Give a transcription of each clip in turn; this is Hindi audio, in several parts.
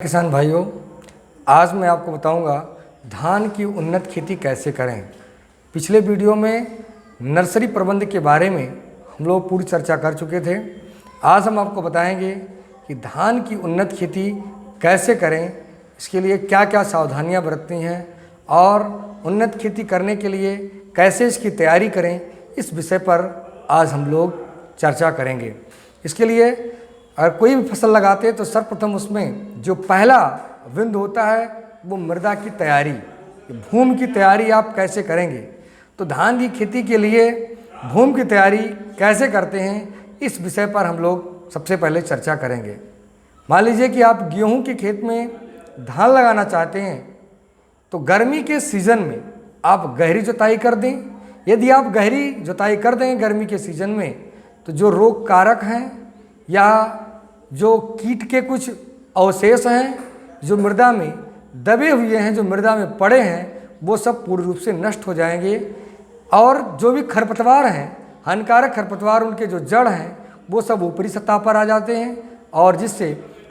किसान भाइयों, आज मैं आपको बताऊंगा धान की उन्नत खेती कैसे करें। पिछले वीडियो में नर्सरी प्रबंध के बारे में हम लोग पूरी चर्चा कर चुके थे। आज हम आपको बताएंगे कि धान की उन्नत खेती कैसे करें, इसके लिए क्या क्या सावधानियां बरतनी हैं और उन्नत खेती करने के लिए कैसे इसकी तैयारी करें, इस विषय पर आज हम लोग चर्चा करेंगे। इसके लिए अगर कोई भी फसल लगाते हैं तो सर्वप्रथम उसमें जो पहला बिंदु होता है वो मृदा की तैयारी, भूमि की तैयारी आप कैसे करेंगे। तो धान की खेती के लिए भूमि की तैयारी कैसे करते हैं, इस विषय पर हम लोग सबसे पहले चर्चा करेंगे। मान लीजिए कि आप गेहूं के खेत में धान लगाना चाहते हैं तो गर्मी के सीज़न में आप गहरी जुताई कर दें। यदि आप गहरी जुताई कर दें गर्मी के सीज़न में तो जो रोग कारक हैं या जो कीट के कुछ अवशेष हैं जो मृदा में दबे हुए हैं, जो मृदा में पड़े हैं, वो सब पूर्ण रूप से नष्ट हो जाएंगे। और जो भी खरपतवार हैं, हानिकारक खरपतवार, उनके जो जड़ हैं वो सब ऊपरी सतह पर आ जाते हैं और जिससे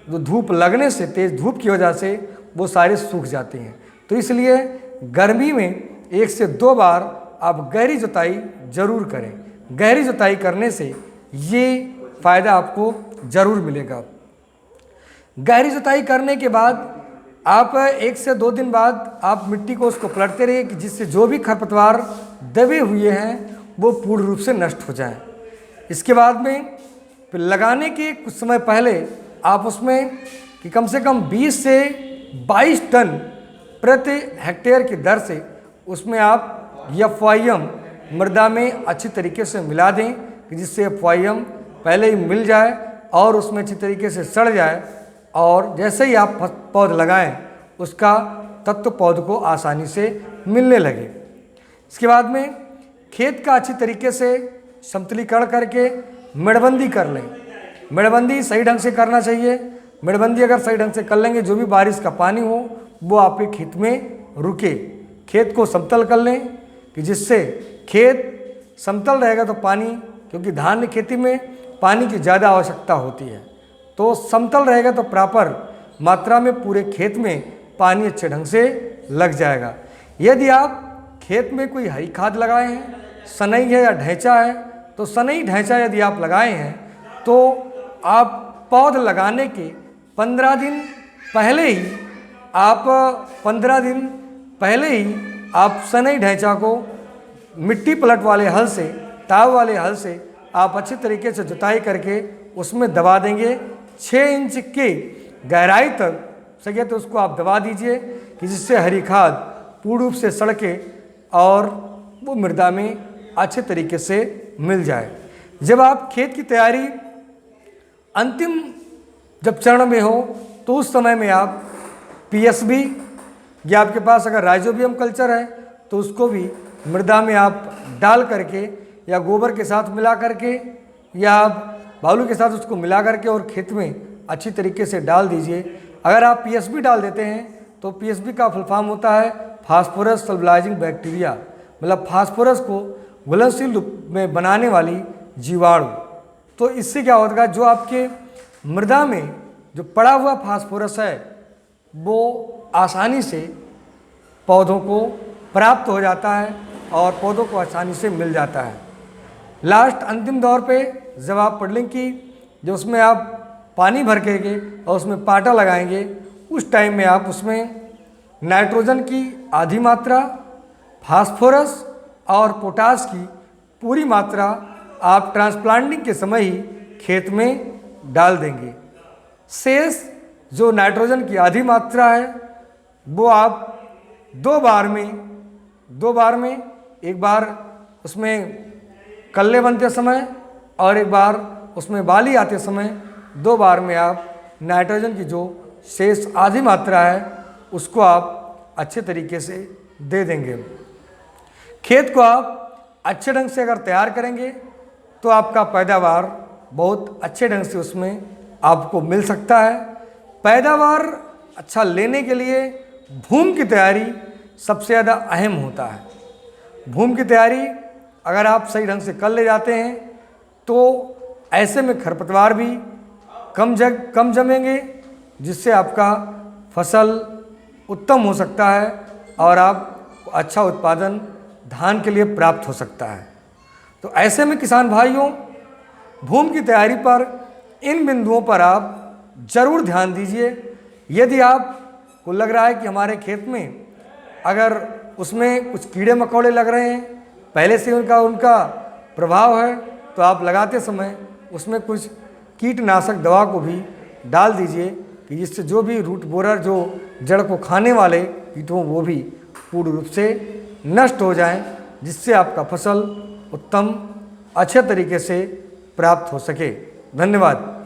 जो धूप लगने से, तेज़ धूप की वजह से वो सारे सूख जाते हैं। तो इसलिए गर्मी में 1 से 2 बार आप गहरी जुताई ज़रूर करें। गहरी जुताई करने से ये फ़ायदा आपको ज़रूर मिलेगा। गहरी जुताई करने के बाद आप 1 से 2 दिन बाद आप मिट्टी को उसको पलटते रहिए कि जिससे जो भी खरपतवार दबे हुए हैं वो पूर्ण रूप से नष्ट हो जाएं। इसके बाद में फिर लगाने के कुछ समय पहले आप उसमें कि कम से कम 20 से 22 टन प्रति हेक्टेयर की दर से उसमें आप FYM मृदा में अच्छी तरीके से मिला दें कि जिससे FYM पहले ही मिल जाए और उसमें अच्छी तरीके से सड़ जाए और जैसे ही आप पौध लगाएं उसका तत्व पौध को आसानी से मिलने लगे। इसके बाद में खेत का अच्छी तरीके से समतलीकरण करके मेड़बंदी कर लें। मेड़बंदी सही ढंग से करना चाहिए। मेड़बंदी अगर सही ढंग से कर लेंगे, जो भी बारिश का पानी हो वो आपके खेत में रुके। खेत को समतल कर लें कि जिससे खेत समतल रहेगा तो पानी, क्योंकि धान की खेती में पानी की ज़्यादा आवश्यकता होती है, तो समतल रहेगा तो प्रॉपर मात्रा में पूरे खेत में पानी अच्छे ढंग से लग जाएगा। यदि आप खेत में कोई हरी खाद लगाए हैं, सनई है या ढैंचा है, तो सनई ढैंचा यदि आप लगाए हैं तो आप पौध लगाने के 15 दिन पहले ही आप सनई ढैंचा को मिट्टी पलट वाले हल से, ताव वाले हल से आप अच्छे तरीके से जुताई करके उसमें दबा देंगे। 6 इंच की गहराई तक सके तो उसको आप दबा दीजिए कि जिससे हरी खाद पूर्ण रूप से सड़के और वो मृदा में अच्छे तरीके से मिल जाए। जब आप खेत की तैयारी अंतिम जब चरण में हो तो उस समय में आप PSB या आपके पास अगर राइजोबियम कल्चर है तो उसको भी मृदा में आप डाल करके या गोबर के साथ मिला करके या बालू के साथ उसको मिला करके और खेत में अच्छी तरीके से डाल दीजिए। अगर आप PSB डाल देते हैं तो PSB का फुल फॉर्म होता है फास्फोरस सल्बलाइजिंग बैक्टीरिया, मतलब फास्फोरस को घुलनशील रूप में बनाने वाली जीवाणु। तो इससे क्या होगा, जो आपके मृदा में जो पड़ा हुआ फास्फोरस है वो आसानी से पौधों को प्राप्त हो जाता है और पौधों को आसानी से मिल जाता है। लास्ट अंतिम दौर पे जब आप पडलिंग की, जो उसमें आप पानी भर के और उसमें पाटा लगाएंगे, उस टाइम में आप उसमें नाइट्रोजन की आधी मात्रा, फास्फोरस और पोटास की पूरी मात्रा आप ट्रांसप्लांटिंग के समय ही खेत में डाल देंगे। शेष जो नाइट्रोजन की आधी मात्रा है वो आप 2 बार में एक बार उसमें कल्ले बनते समय और एक बार उसमें बाली आते समय 2 बार में आप नाइट्रोजन की जो शेष आधी मात्रा है उसको आप अच्छे तरीके से दे देंगे। खेत को आप अच्छे ढंग से अगर तैयार करेंगे तो आपका पैदावार बहुत अच्छे ढंग से उसमें आपको मिल सकता है। पैदावार अच्छा लेने के लिए भूमि की तैयारी सबसे ज़्यादा अहम होता है। भूमि की तैयारी अगर आप सही ढंग से कर ले जाते हैं तो ऐसे में खरपतवार भी कम जमेंगे, जिससे आपका फसल उत्तम हो सकता है और आप अच्छा उत्पादन धान के लिए प्राप्त हो सकता है। तो ऐसे में किसान भाइयों, भूमि की तैयारी पर इन बिंदुओं पर आप जरूर ध्यान दीजिए। यदि आपको लग रहा है कि हमारे खेत में अगर उसमें कुछ कीड़े मकोड़े लग रहे हैं, पहले से उनका प्रभाव है, तो आप लगाते समय उसमें कुछ कीटनाशक दवा को भी डाल दीजिए कि जिससे जो भी रूट बोरर, जो जड़ को खाने वाले कीटों, वो भी पूर्ण रूप से नष्ट हो जाएं, जिससे आपका फसल उत्तम अच्छे तरीके से प्राप्त हो सके। धन्यवाद।